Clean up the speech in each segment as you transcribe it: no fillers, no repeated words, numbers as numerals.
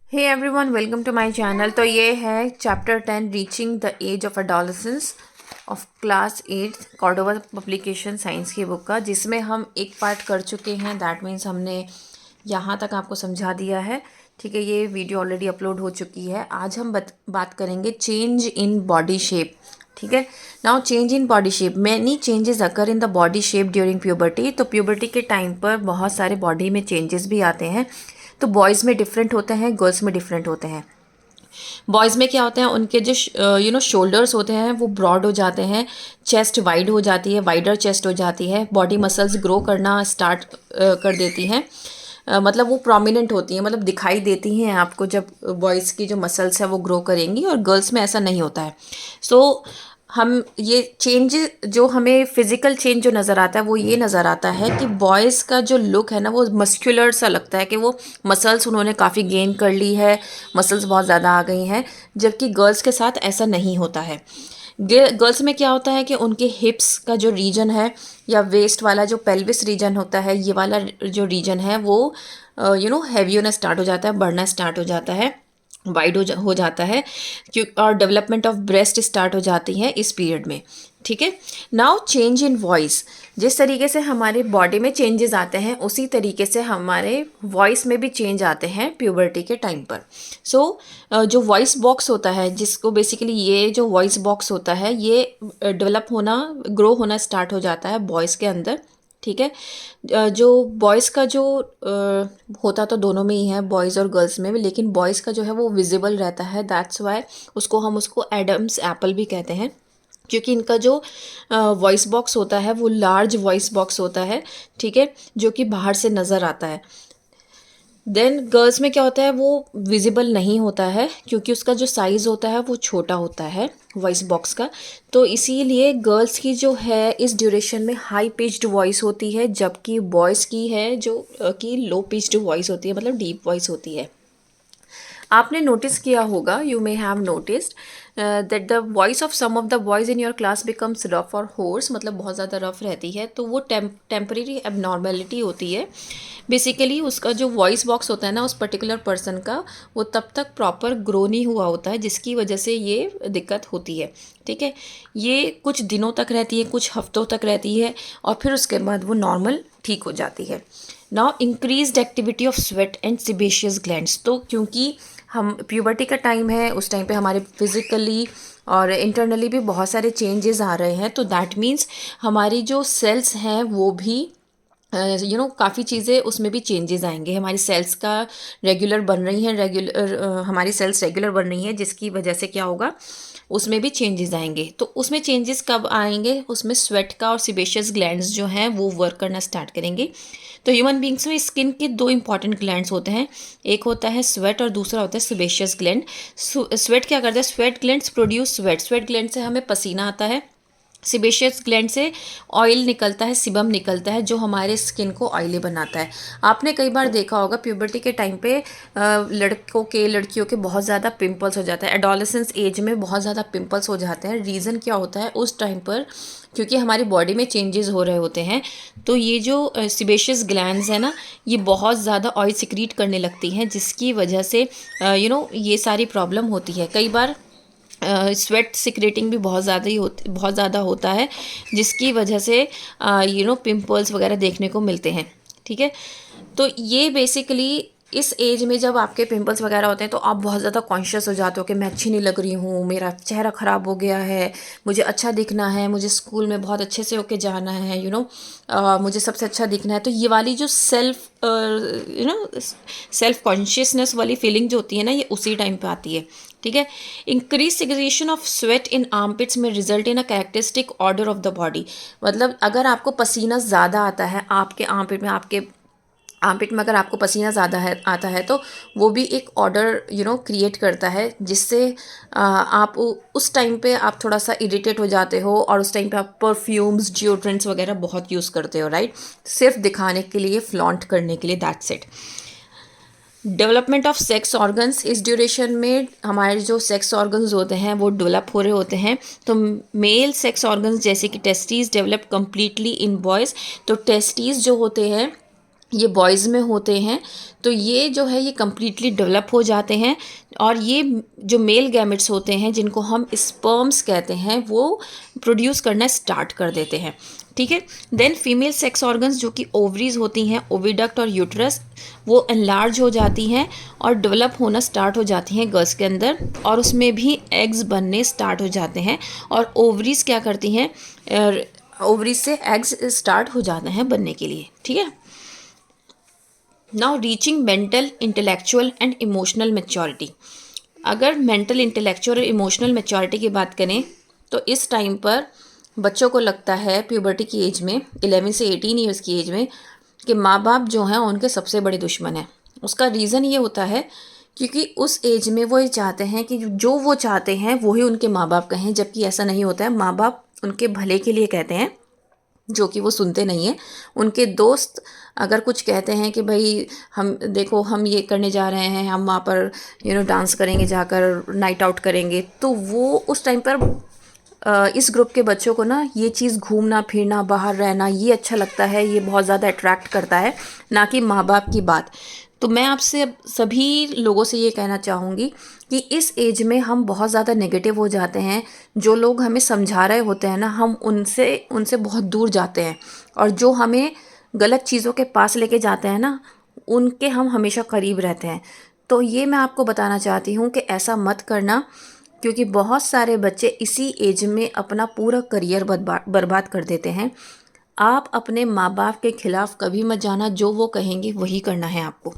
Hey everyone, welcome to my channel. तो ये है chapter 10 reaching the age of adolescence of class 8 Cordova publication science की book का, जिसमें हम एक पार्ट कर चुके हैं। दैट मीन्स हमने यहाँ तक आपको समझा दिया है। ठीक है, ये वीडियो ऑलरेडी अपलोड हो चुकी है। आज हम बात करेंगे चेंज इन बॉडी शेप। ठीक है, now change in body shape, many changes occur in the body shape during puberty. तो प्यूबर्टी के टाइम पर बहुत सारे बॉडी में चेंजेस भी आते हैं। तो बॉयज़ में डिफरेंट होते हैं, गर्ल्स में डिफरेंट होते हैं। बॉयज़ में क्या होता है, उनके जो शोल्डर्स होते हैं वो ब्रॉड हो जाते हैं, चेस्ट वाइड हो जाती है, वाइडर चेस्ट हो जाती है, बॉडी मसल्स ग्रो करना स्टार्ट कर देती हैं। मतलब वो प्रोमिनेंट होती हैं, मतलब दिखाई देती हैं आपको जब बॉयज़ की जो मसल्स है वो ग्रो करेंगी, और गर्ल्स में ऐसा नहीं होता है। सो हम ये चेंज जो हमें फिज़िकल चेंज जो नज़र आता है वो ये नज़र आता है कि बॉयज़ का जो लुक है ना वो मस्कुलर सा लगता है, कि वो मसल्स उन्होंने काफ़ी गेन कर ली है, मसल्स बहुत ज़्यादा आ गई हैं। जबकि गर्ल्स के साथ ऐसा नहीं होता है। गर्ल्स में क्या होता है कि उनके हिप्स का जो रीजन है, या वेस्ट वाला जो पेल्विस रीजन होता है, ये वाला जो रीजन है वो हैवी होना स्टार्ट हो जाता है, बढ़ना स्टार्ट हो जाता है, वाइड हो जाता है। और डेवलपमेंट ऑफ ब्रेस्ट स्टार्ट हो जाती है इस पीरियड में। ठीक है, नाउ चेंज इन वॉइस। जिस तरीके से हमारे बॉडी में चेंजेस आते हैं उसी तरीके से हमारे वॉइस में भी चेंज आते हैं प्यूबर्टी के टाइम पर। सो जो वॉइस बॉक्स होता है, जिसको बेसिकली ये जो वॉइस बॉक्स होता है ये डेवलप होना, ग्रो होना स्टार्ट हो जाता है बॉयज़ के अंदर। ठीक है, जो बॉयज़ का जो होता तो दोनों में ही है, बॉयज़ और गर्ल्स में भी, लेकिन बॉयज़ का जो है वो विजिबल रहता है। दैट्स वाई उसको एडम्स एप्पल भी कहते हैं, क्योंकि इनका जो वॉइस बॉक्स होता है वो लार्ज वॉइस बॉक्स होता है। ठीक है, जो कि बाहर से नज़र आता है। देन गर्ल्स में क्या होता है, वो विजिबल नहीं होता है, क्योंकि उसका जो साइज़ होता है वो छोटा होता है वॉइस बॉक्स का। तो इसीलिए गर्ल्स की जो है इस ड्यूरेशन में हाई पिच्ड वॉइस होती है, जबकि बॉयज़ की है जो कि लो पिच्ड वॉइस होती है, मतलब डीप वॉइस होती है। आपने नोटिस किया होगा, you may have noticed that the voice of some of the boys in your class becomes rough और होर्स, मतलब बहुत ज़्यादा रफ रहती है। तो वो टेम्परेरी एबनॉर्मेलिटी होती है। बेसिकली उसका जो वॉइस बॉक्स होता है ना उस पर्टिकुलर पर्सन का, वो तब तक प्रॉपर ग्रो नहीं हुआ होता है, जिसकी वजह से ये दिक्कत होती है। ठीक है, ये कुछ दिनों तक रहती है, कुछ हफ्तों तक रहती है, और फिर उसके बाद वो नॉर्मल ठीक हो जाती है। Now increased activity of sweat and sebaceous glands. तो क्योंकि हम प्यूबर्टी का टाइम है, उस टाइम पे हमारे फिज़िकली और इंटरनली भी बहुत सारे चेंजेस आ रहे हैं। तो दैट मीन्स हमारी जो सेल्स हैं वो भी काफ़ी चीज़ें उसमें भी चेंजेस आएंगे। हमारी सेल्स का रेगुलर बन रही हैं, हमारी सेल्स रेगुलर बन रही हैं, जिसकी वजह से क्या होगा, उसमें भी चेंजेस आएंगे। तो उसमें चेंजेस कब आएंगे, उसमें स्वेट का और सिबेशियस ग्लैंड्स जो हैं वो वर्क करना स्टार्ट करेंगे। तो ह्यूमन बींग्स में स्किन के दो इंपॉर्टेंट ग्लैंड्स होते हैं, एक होता है स्वेट और दूसरा होता है सिबेशियस ग्लैंड। स्वेट क्या करता है, sweat glands produce sweat, sweat gland से हमें पसीना आता है, सिबेशियस ग्लैंड से ऑयल निकलता है, सिबम निकलता है, जो हमारे स्किन को ऑयली बनाता है। आपने कई बार देखा होगा प्यूबर्टी के टाइम पे लड़कियों के बहुत ज़्यादा पिंपल्स हो जाता है, एडोलेसेंस एज में बहुत ज़्यादा पिंपल्स हो जाते हैं। रीज़न क्या होता है उस टाइम पर, क्योंकि हमारी बॉडी में चेंजेस हो रहे होते हैं। तो ये जो सिबेशियस ग्लैंड्स है ना, ये बहुत ज़्यादा ऑयल सिक्रीट करने लगती हैं, जिसकी वजह से ये सारी प्रॉब्लम होती है। कई बार स्वेट सिक्रेटिंग भी बहुत ज़्यादा होता है, जिसकी वजह से पिंपल्स वगैरह देखने को मिलते हैं। ठीक है, तो ये बेसिकली इस एज में जब आपके पिंपल्स वगैरह होते हैं तो आप बहुत ज़्यादा कॉन्शियस हो जाते हो कि मैं अच्छी नहीं लग रही हूँ, मेरा चेहरा ख़राब हो गया है, मुझे अच्छा दिखना है, मुझे स्कूल में बहुत अच्छे से होके जाना है, मुझे सबसे अच्छा दिखना है। तो ये वाली जो सेल्फ कॉन्शियसनेस वाली फीलिंग जो होती है ना, ये उसी टाइम पे आती है। ठीक है, increase secretion of sweat in armpits में result in a characteristic odour of the body. मतलब अगर आपको पसीना ज़्यादा आता है आपके आर्मपिट में अगर आपको पसीना ज़्यादा आता है तो वो भी एक ऑर्डर क्रिएट करता है, जिससे आप उस टाइम पे आप थोड़ा सा इरिटेट हो जाते हो, और उस टाइम पे आप परफ्यूम्स डिओड्रेंट्स वगैरह बहुत यूज़ करते हो, राइट, सिर्फ दिखाने के लिए, फ्लॉन्ट करने के लिए, that's it. Development of sex organs, इस ड्यूरेशन में हमारे जो सेक्स ऑर्गन्स होते हैं वो डेवलप हो रहे होते हैं। तो मेल सेक्स ऑर्गन्स जैसे कि testes develop completely in boys. तो टेस्टीज जो होते हैं ये बॉयज़ में होते हैं, तो ये जो है ये कम्प्लीटली डेवलप हो जाते हैं और ये जो मेल गैमेट्स होते हैं जिनको हम स्पर्म्स कहते हैं वो प्रोड्यूस करना स्टार्ट कर देते हैं। ठीक है, देन फीमेल सेक्स ऑर्गन्स जो कि ओवरीज होती हैं, ओविडक्ट और यूट्रस, वो एनलार्ज हो जाती हैं और डेवलप होना स्टार्ट हो जाती हैं गर्ल्स के अंदर, और उसमें भी एग्स बनने स्टार्ट हो जाते हैं। और ओवरीज क्या करती हैं, ओवरीज से एग्स स्टार्ट हो जाते हैं बनने के लिए। ठीक है, now reaching mental, intellectual and emotional maturity. अगर मेंटल, इंटेलेक्चुअल और इमोशनल मैच्योरिटी की बात करें तो इस टाइम पर बच्चों को लगता है प्यूबर्टी की एज में, 11 से 18 ईयर्स की एज में, कि माँ बाप जो हैं उनके सबसे बड़े दुश्मन हैं। उसका रीज़न ये होता है क्योंकि उस एज में वो ये चाहते हैं कि जो वो चाहते हैं वो ही उनके माँ बाप कहें, जबकि ऐसा नहीं होता है। माँ बाप उनके भले के लिए कहते हैं, जो कि वो सुनते नहीं हैं। उनके दोस्त अगर कुछ कहते हैं कि भाई हम देखो हम ये करने जा रहे हैं, हम वहाँ पर डांस करेंगे, जाकर नाइट आउट करेंगे, तो वो उस टाइम पर इस ग्रुप के बच्चों को ना ये चीज़ घूमना फिरना, बाहर रहना, ये अच्छा लगता है, ये बहुत ज़्यादा अट्रैक्ट करता है, ना कि माँ बाप की बात। तो मैं आपसे सभी लोगों से ये कहना चाहूँगी कि इस एज में हम बहुत ज़्यादा नेगेटिव हो जाते हैं। जो लोग हमें समझा रहे होते हैं ना, हम उनसे उनसे बहुत दूर जाते हैं, और जो हमें गलत चीज़ों के पास लेके जाते हैं ना, उनके हम हमेशा करीब रहते हैं। तो ये मैं आपको बताना चाहती हूँ कि ऐसा मत करना, क्योंकि बहुत सारे बच्चे इसी एज में अपना पूरा करियर बर्बाद कर देते हैं। आप अपने माँ बाप के खिलाफ कभी मत जाना, जो वो कहेंगे वही करना है आपको।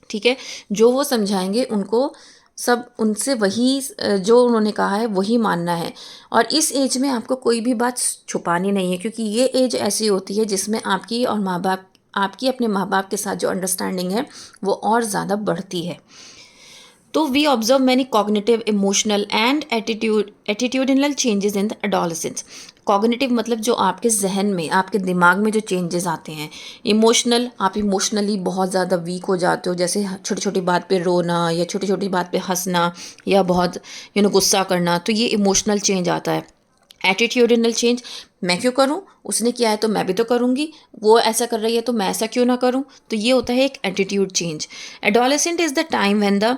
ठीक है, जो वो समझाएंगे उनको सब उनसे वही जो उन्होंने कहा है वही मानना है। और इस एज में आपको कोई भी बात छुपानी नहीं है, क्योंकि ये एज ऐसी होती है जिसमें आपकी और माँ बाप, आपकी अपने माँ बाप के साथ जो अंडरस्टैंडिंग है वो और ज़्यादा बढ़ती है। तो we observe many cognitive, emotional and attitudinal changes in the adolescence. Cognitive मतलब जो आपके जहन में, आपके दिमाग में जो चेंजेस आते हैं। इमोशनल, आप इमोशनली बहुत ज़्यादा वीक हो जाते हो, जैसे छोटी छोटी बात पे रोना या छोटी छोटी बात पे हंसना या बहुत गुस्सा करना, तो ये इमोशनल चेंज आता है। एटीट्यूडिनल चेंज, मैं क्यों करूं, उसने किया है तो मैं भी तो करूंगी, वो ऐसा कर रही है तो मैं ऐसा क्यों ना करूं, तो ये होता है एक attitude change. Adolescent is the time when the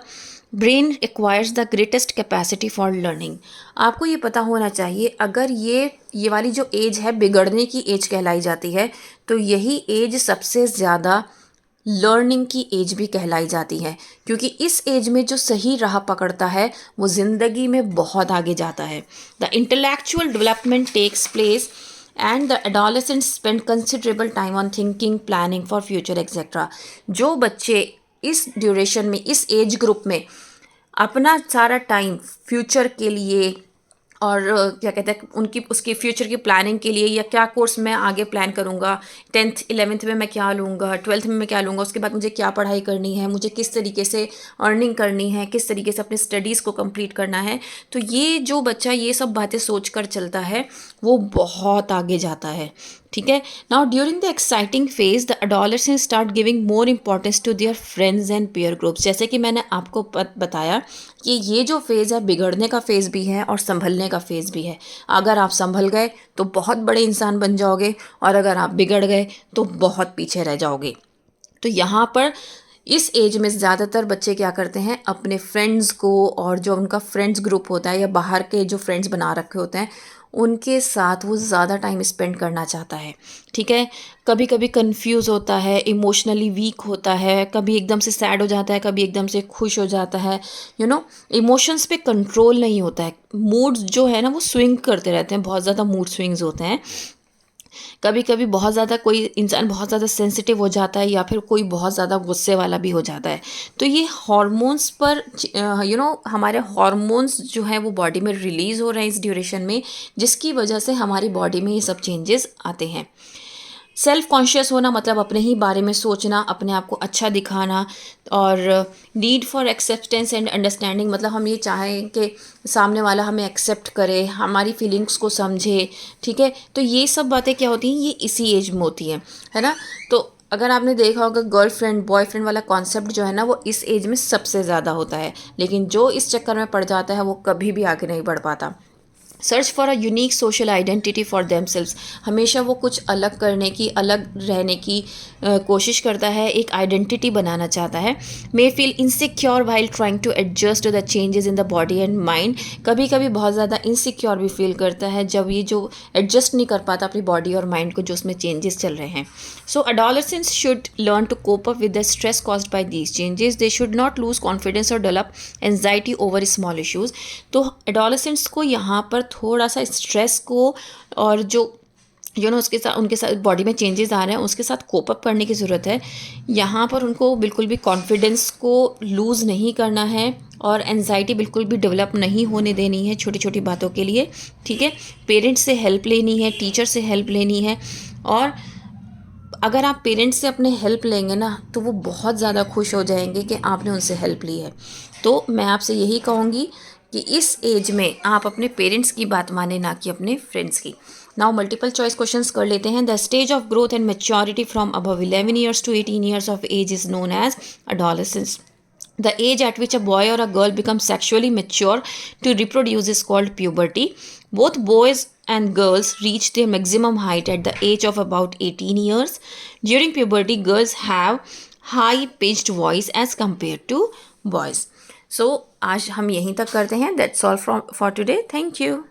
brain acquires the greatest capacity for learning. आपको ये पता होना चाहिए, अगर ये वाली जो एज है बिगड़ने की एज कहलाई जाती है, तो यही एज सबसे ज़्यादा लर्निंग की एज भी कहलाई जाती है, क्योंकि इस एज में जो सही राह पकड़ता है वो ज़िंदगी में बहुत आगे जाता है। The intellectual development takes place and the adolescents spend considerable time on thinking, planning for future etcetera. जो बच्चे इस ड्यूरेशन में, इस एज ग्रुप में अपना सारा टाइम फ्यूचर के लिए और क्या कहते हैं उनकी उसकी फ्यूचर की प्लानिंग के लिए, या क्या कोर्स मैं आगे प्लान करूँगा, 10th 11th में मैं क्या लूँगा, 12th में मैं क्या लूँगा, उसके बाद मुझे क्या पढ़ाई करनी है, मुझे किस तरीके से अर्निंग करनी है, किस तरीके से अपने स्टडीज़ को कंप्लीट करना है, तो ये जो बच्चा ये सब बातें सोच कर चलता है वो बहुत आगे जाता है। ठीक है, now during the exciting phase the adolescent start giving more importance to their friends and peer groups. जैसे कि मैंने आपको बताया कि ये जो फेज़ है बिगड़ने का फेज़ भी है और संभलने का फेज़ भी है। अगर आप संभल गए तो बहुत बड़े इंसान बन जाओगे, और अगर आप बिगड़ गए तो बहुत पीछे रह जाओगे। तो यहाँ पर इस एज में ज़्यादातर बच्चे क्या करते हैं, अपने फ्रेंड्स को, और जो उनका फ्रेंड्स ग्रुप होता है या बाहर के जो फ्रेंड्स बना रखे होते हैं उनके साथ वो ज़्यादा टाइम स्पेंड करना चाहता है। ठीक है, कभी कभी कंफ्यूज होता है, इमोशनली वीक होता है, कभी एकदम से सैड हो जाता है, कभी एकदम से खुश हो जाता है। इमोशंस पे कंट्रोल नहीं होता है। मूड्स जो है ना वो स्विंग करते रहते हैं, बहुत ज़्यादा मूड स्विंग्स होते हैं। कभी कभी बहुत ज़्यादा कोई इंसान बहुत ज़्यादा सेंसिटिव हो जाता है, या फिर कोई बहुत ज़्यादा गुस्से वाला भी हो जाता है। तो ये हार्मोन्स पर हमारे हार्मोन्स जो हैं वो बॉडी में रिलीज़ हो रहे हैं इस ड्यूरेशन में, जिसकी वजह से हमारी बॉडी में ये सब चेंजेस आते हैं। सेल्फ कॉन्शियस होना मतलब अपने ही बारे में सोचना, अपने आप को अच्छा दिखाना, और need for acceptance and understanding मतलब हम ये चाहें कि सामने वाला हमें एक्सेप्ट करे, हमारी फीलिंग्स को समझे। ठीक है, तो ये सब बातें क्या होती हैं, ये इसी एज में होती हैं, है ना। तो अगर आपने देखा होगा गर्लफ्रेंड बॉयफ्रेंड वाला कॉन्सेप्ट जो है ना वो इस एज में सबसे ज़्यादा होता है, लेकिन जो इस चक्कर में पड़ जाता है वो कभी भी आगे नहीं बढ़ पाता। Search for a unique social identity for themselves, हमेशा वो कुछ अलग करने की, अलग रहने की कोशिश करता है, एक आइडेंटिटी बनाना चाहता है। May feel insecure while trying to adjust to the changes in the body and mind, कभी कभी बहुत ज़्यादा इनसिक्योर भी फील करता है जब ये जो एडजस्ट नहीं कर पाता अपनी बॉडी और माइंड को, जो उसमें चेंजेस चल रहे हैं। सो adolescents should learn to cope up with the stress caused by these changes. They should not lose confidence or develop anxiety over small issues. तो adolescents को यहाँ पर थोड़ा सा स्ट्रेस को और जो उसके साथ, उनके साथ बॉडी में चेंजेस आ रहे हैं उसके साथ कोप अप करने की ज़रूरत है। यहाँ पर उनको बिल्कुल भी कॉन्फिडेंस को लूज़ नहीं करना है और एनजाइटी बिल्कुल भी डेवलप नहीं होने देनी है छोटी छोटी बातों के लिए, ठीक है। पेरेंट्स से हेल्प लेनी है, टीचर से हेल्प लेनी है, और अगर आप पेरेंट्स से अपने हेल्प लेंगे ना तो वो बहुत ज़्यादा खुश हो जाएंगे कि आपने उनसे हेल्प ली है। तो मैं आपसे यही कहूँगी कि इस एज में आप अपने पेरेंट्स की बात माने, ना कि अपने फ्रेंड्स की। नाउ मल्टीपल चॉइस क्वेश्चंस कर लेते हैं। The stage of growth and maturity from above 11 years to 18 years of age is known as adolescence. The age at which a boy or a girl becomes sexually mature to reproduce is called puberty. Both boys and girls reach their maximum height at the age of about 18 years. During puberty, girls have high pitched voice as compared to boys. So आज हम यहीं तक करते हैं. That's all for today. Thank you.